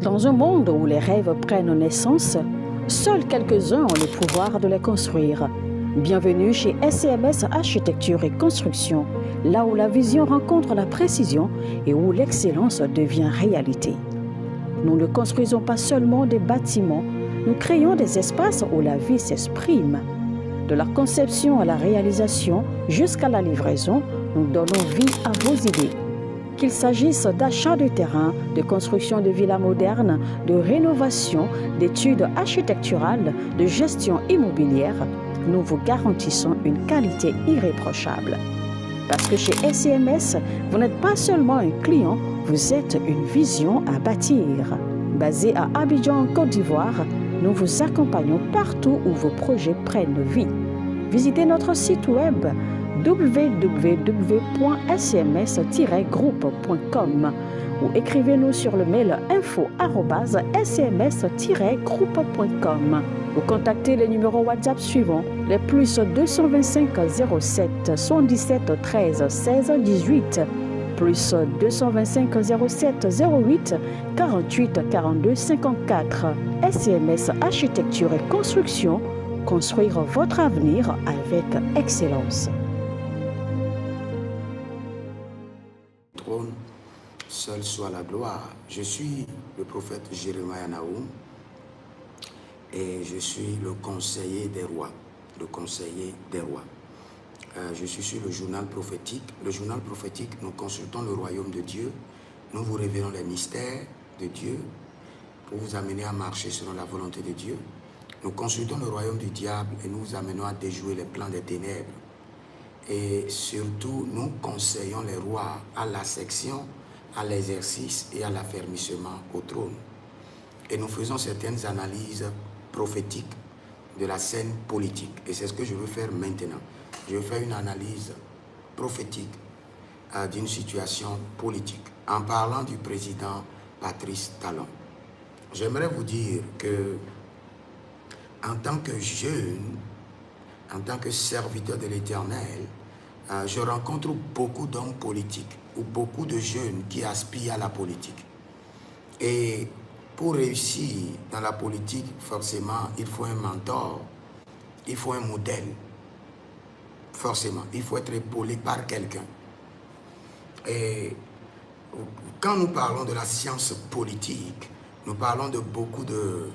Dans un monde où les rêves prennent naissance, seuls quelques-uns ont le pouvoir de les construire. Bienvenue chez SCMS Architecture et Construction, là où la vision rencontre la précision et où l'excellence devient réalité. Nous ne construisons pas seulement des bâtiments, nous créons des espaces où la vie s'exprime. De la conception à la réalisation jusqu'à la livraison, nous donnons vie à vos idées. Qu'il s'agisse d'achat de terrain, de construction de villas modernes, de rénovation, d'études architecturales, de gestion immobilière, nous vous garantissons une qualité irréprochable. Parce que chez SCMS, vous n'êtes pas seulement un client, vous êtes une vision à bâtir. Basé à Abidjan, en Côte d'Ivoire, nous vous accompagnons partout où vos projets prennent vie. Visitez notre site web www.scms-groupe.com ou écrivez-nous sur le mail info@scms-groupe.com ou contactez les numéros WhatsApp suivants, les plus 225 07 77 13 16 18, plus 225 07 08 48 42 54. SCMS Architecture et Construction, construire votre avenir avec excellence. Seul soit la gloire. Je suis le prophète Jérémie Naoum et je suis le conseiller des rois. Le conseiller des rois. Je suis sur le journal prophétique. Le journal prophétique, nous consultons le royaume de Dieu. Nous vous révélons les mystères de Dieu pour vous amener à marcher selon la volonté de Dieu. Nous consultons le royaume du diable et nous vous amenons à déjouer les plans des ténèbres. Et surtout, nous conseillons les rois à la section, à l'exercice et à l'affermissement au trône. Et nous faisons certaines analyses prophétiques de la scène politique. Et c'est ce que je veux faire maintenant. Je vais faire une analyse prophétique d'une situation politique en parlant du président Patrice Talon. J'aimerais vous dire que en tant que jeune, en tant que serviteur de l'Éternel, je rencontre beaucoup d'hommes politiques ou beaucoup de jeunes qui aspirent à la politique. Et pour réussir dans la politique, forcément, il faut un mentor, il faut un modèle. Forcément, il faut être épaulé par quelqu'un. Et quand nous parlons de la science politique, nous parlons de beaucoup de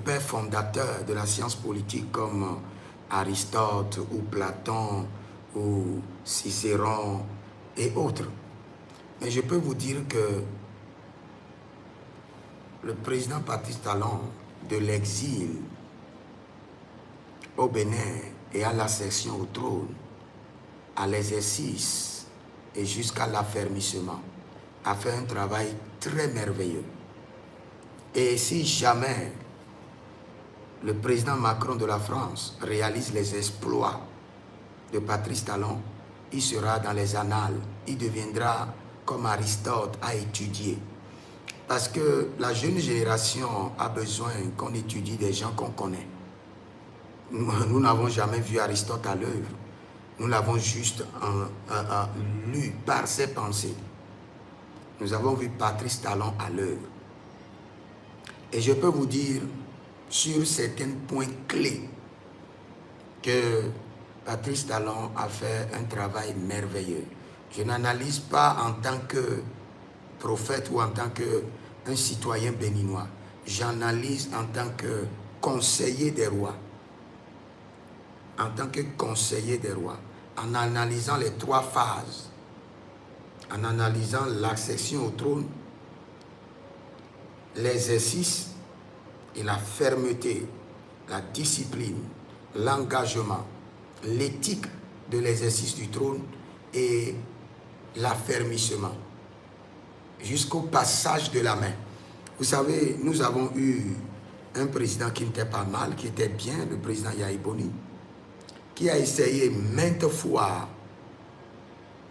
pères fondateurs de la science politique comme Aristote ou Platon ou Cicéron et autres. Mais je peux vous dire que le président Patrice Talon, de l'exil au Bénin et à l'accession au trône, à l'exercice et jusqu'à l'affermissement, a fait un travail très merveilleux. Et si jamais le président Macron de la France réalise les exploits de Patrice Talon, il sera dans les annales, il deviendra comme Aristote à étudier. Parce que la jeune génération a besoin qu'on étudie des gens qu'on connaît. Nous n'avons jamais vu Aristote à l'œuvre. Nous l'avons juste lu par ses pensées. Nous avons vu Patrice Talon à l'œuvre. Et je peux vous dire sur certains points clés que Patrice Talon a fait un travail merveilleux. Je n'analyse pas en tant que prophète ou en tant qu'un citoyen béninois. J'analyse en tant que conseiller des rois. En tant que conseiller des rois. En analysant les trois phases. En analysant l'accession au trône, l'exercice et la fermeté, la discipline, l'engagement, l'éthique de l'exercice du trône et l'affermissement, jusqu'au passage de la main. Vous savez, nous avons eu un président qui n'était pas mal, qui était bien, le président Yahi Boni, qui a essayé maintes fois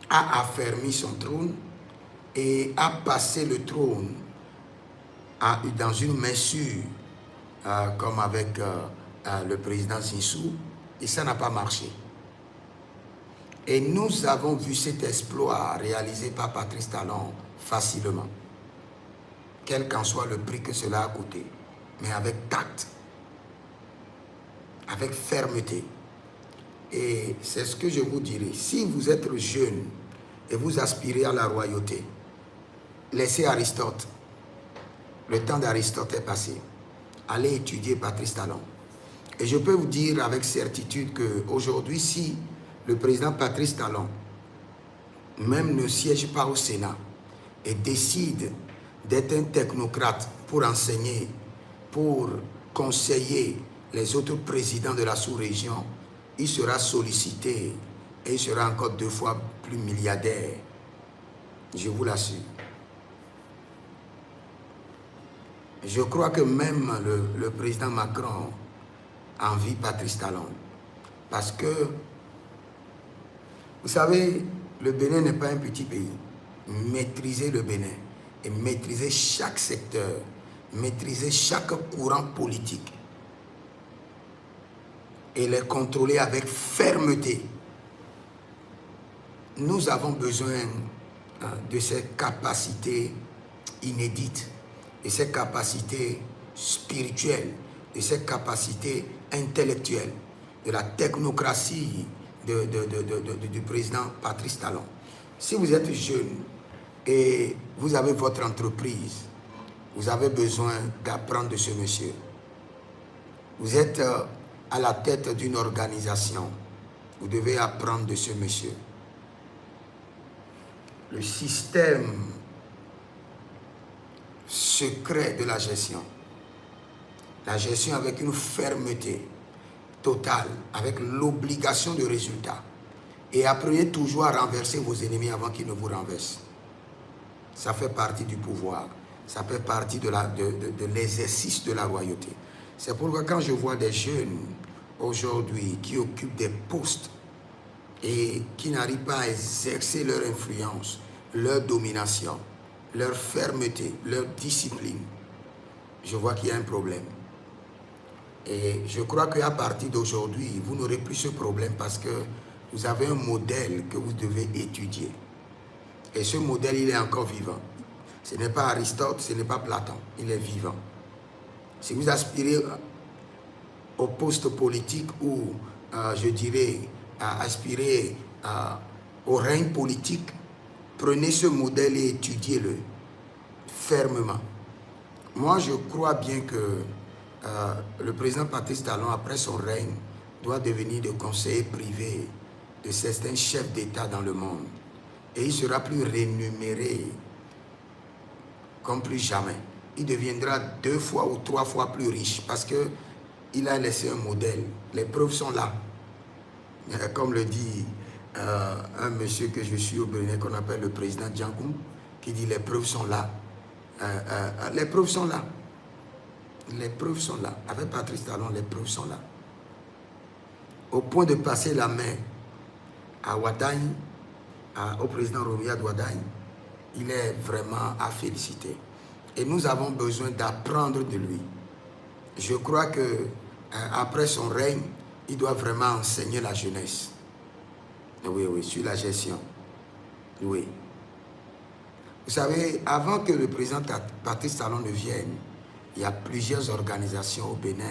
à affermir son trône et à passer le trône dans une main sûre, comme avec le président Zissou, et ça n'a pas marché. Et nous avons vu cet exploit réalisé par Patrice Talon facilement. quel qu'en soit le prix que cela a coûté, mais avec tact, avec fermeté. Et c'est ce que je vous dirai. Si vous êtes jeune et vous aspirez à la royauté, laissez Aristote. Le temps d'Aristote est passé. Allez étudier Patrice Talon. Et je peux vous dire avec certitude qu'aujourd'hui, si le président Patrice Talon même ne siège pas au Sénat et décide d'être un technocrate pour enseigner, pour conseiller les autres présidents de la sous-région, il sera sollicité et il sera encore 2 fois plus milliardaire. Je vous l'assure. Je crois que même le président Macron envie Patrice Talon. Parce que, vous savez, le Bénin n'est pas un petit pays. Maîtriser le Bénin et maîtriser chaque secteur, maîtriser chaque courant politique et les contrôler avec fermeté. Nous avons besoin de ces capacités inédites, de ces capacités spirituelles, de ces capacités intellectuelles, de la technocratie du président Patrice Talon. Si vous êtes jeune et vous avez votre entreprise, vous avez besoin d'apprendre de ce monsieur. Vous êtes à la tête d'une organisation, vous devez apprendre de ce monsieur. Le système secret de la gestion avec une fermeté totale, avec l'obligation de résultat. Et apprenez toujours à renverser vos ennemis avant qu'ils ne vous renversent. Ça fait partie du pouvoir, ça fait partie de l'exercice de la royauté. C'est pourquoi quand je vois des jeunes aujourd'hui qui occupent des postes et qui n'arrivent pas à exercer leur influence, leur domination, leur fermeté, leur discipline, je vois qu'il y a un problème. Et je crois qu'à partir d'aujourd'hui, vous n'aurez plus ce problème parce que vous avez un modèle que vous devez étudier. Et ce modèle, il est encore vivant. Ce n'est pas Aristote, ce n'est pas Platon, il est vivant. Si vous aspirez au poste politique ou, je dirais, à aspirer au règne politique, prenez ce modèle et étudiez-le fermement. Moi, je crois bien que le président Patrice Talon, après son règne, doit devenir le conseiller privé de certains chefs d'État dans le monde. Et il sera plus rémunéré comme plus jamais. Il deviendra 2 fois ou 3 fois plus riche parce qu'il a laissé un modèle. Les preuves sont là. Comme le dit un monsieur que je suis au Bénin, qu'on appelle le président Djangoum, qui dit les preuves sont là. Les preuves sont là. Les preuves sont là. Avec Patrice Talon, les preuves sont là. Au point de passer la main à Wadagne, au président Riyad Wadagne, il est vraiment à féliciter. Et nous avons besoin d'apprendre de lui. Je crois que après son règne, il doit vraiment enseigner la jeunesse. Oui, oui, sur la gestion. Oui. Vous savez, avant que le président Patrice Talon ne vienne, il y a plusieurs organisations au Bénin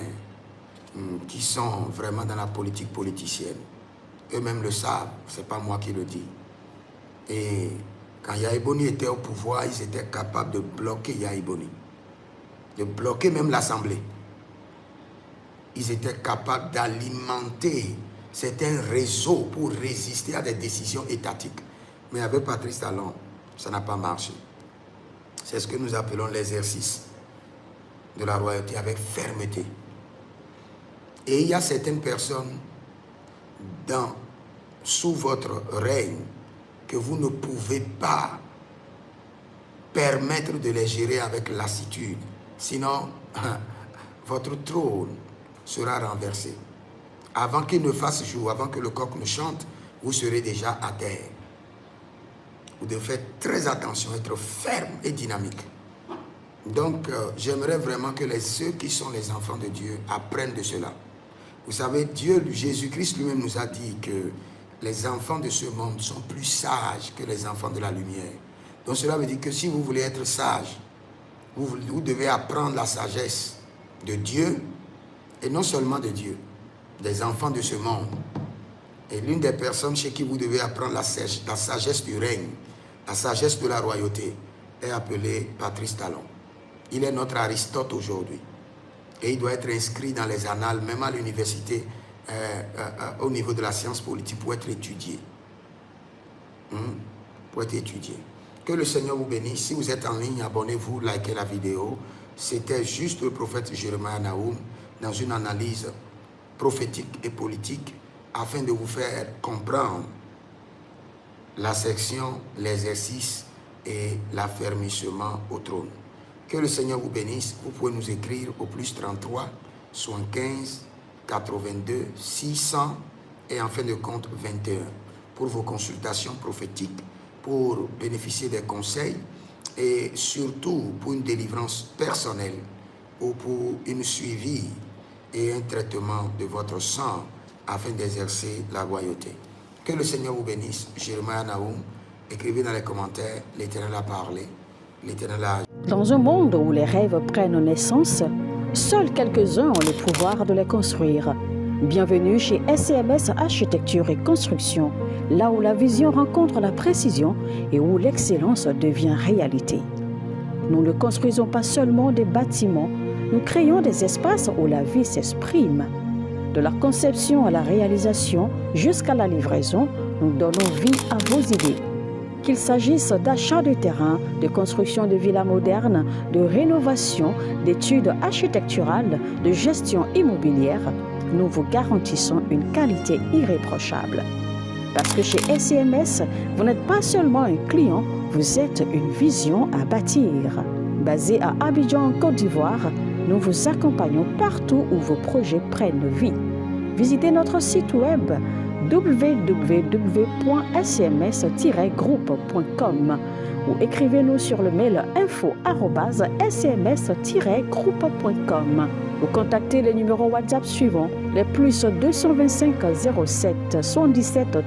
qui sont vraiment dans la politique politicienne. Eux-mêmes le savent, ce n'est pas moi qui le dis. Et quand Yahi Boni était au pouvoir, ils étaient capables de bloquer Yahi Boni, de bloquer même l'Assemblée. Ils étaient capables d'alimenter certains réseaux pour résister à des décisions étatiques. Mais avec Patrice Talon, ça n'a pas marché. C'est ce que nous appelons l'exercice de la royauté avec fermeté. Et il y a certaines personnes sous votre règne que vous ne pouvez pas permettre de les gérer avec lassitude. Sinon, votre trône sera renversé. Avant qu'il ne fasse jour, avant que le coq ne chante, vous serez déjà à terre. Vous devez faire très attention, être ferme et dynamique. Donc, j'aimerais vraiment que ceux qui sont les enfants de Dieu apprennent de cela. Vous savez, Dieu, Jésus-Christ lui-même nous a dit que les enfants de ce monde sont plus sages que les enfants de la lumière. Donc, cela veut dire que si vous voulez être sage, Vous devez apprendre la sagesse de Dieu, et non seulement de Dieu, des enfants de ce monde. Et l'une des personnes chez qui vous devez apprendre la sagesse du règne, la sagesse de la royauté, est appelée Patrice Talon. Il est notre Aristote aujourd'hui. Et il doit être inscrit dans les annales, même à l'université, au niveau de la science politique, pour être étudié. Pour être étudié. Que le Seigneur vous bénisse. Si vous êtes en ligne, abonnez-vous, likez la vidéo. C'était juste le prophète Jeremiah Nahum dans une analyse prophétique et politique afin de vous faire comprendre la section, l'exercice et l'affermissement au trône. Que le Seigneur vous bénisse. Vous pouvez nous écrire au plus 33 75 82 600 et en fin de compte 21 pour vos consultations prophétiques, pour bénéficier des conseils et surtout pour une délivrance personnelle ou pour une suivi et un traitement de votre sang afin d'exercer la royauté. Que le Seigneur vous bénisse. Jeremiah Nahum, écrivez dans les commentaires, l'Éternel a parlé, l'Éternel a... Dans un monde où les rêves prennent naissance, seuls quelques-uns ont le pouvoir de les construire. Bienvenue chez SCMS Architecture et Construction, là où la vision rencontre la précision et où l'excellence devient réalité. Nous ne construisons pas seulement des bâtiments, nous créons des espaces où la vie s'exprime. De la conception à la réalisation jusqu'à la livraison, nous donnons vie à vos idées. Qu'il s'agisse d'achat de terrain, de construction de villas modernes, de rénovation, d'études architecturales, de gestion immobilière, nous vous garantissons une qualité irréprochable. Parce que chez SCMS, vous n'êtes pas seulement un client, vous êtes une vision à bâtir. Basé à Abidjan, en Côte d'Ivoire, nous vous accompagnons partout où vos projets prennent vie. Visitez notre site web www.scms-groupe.com ou écrivez-nous sur le mail info@scms-groupe.com ou contactez les numéros WhatsApp suivants, les plus 225 07 77 13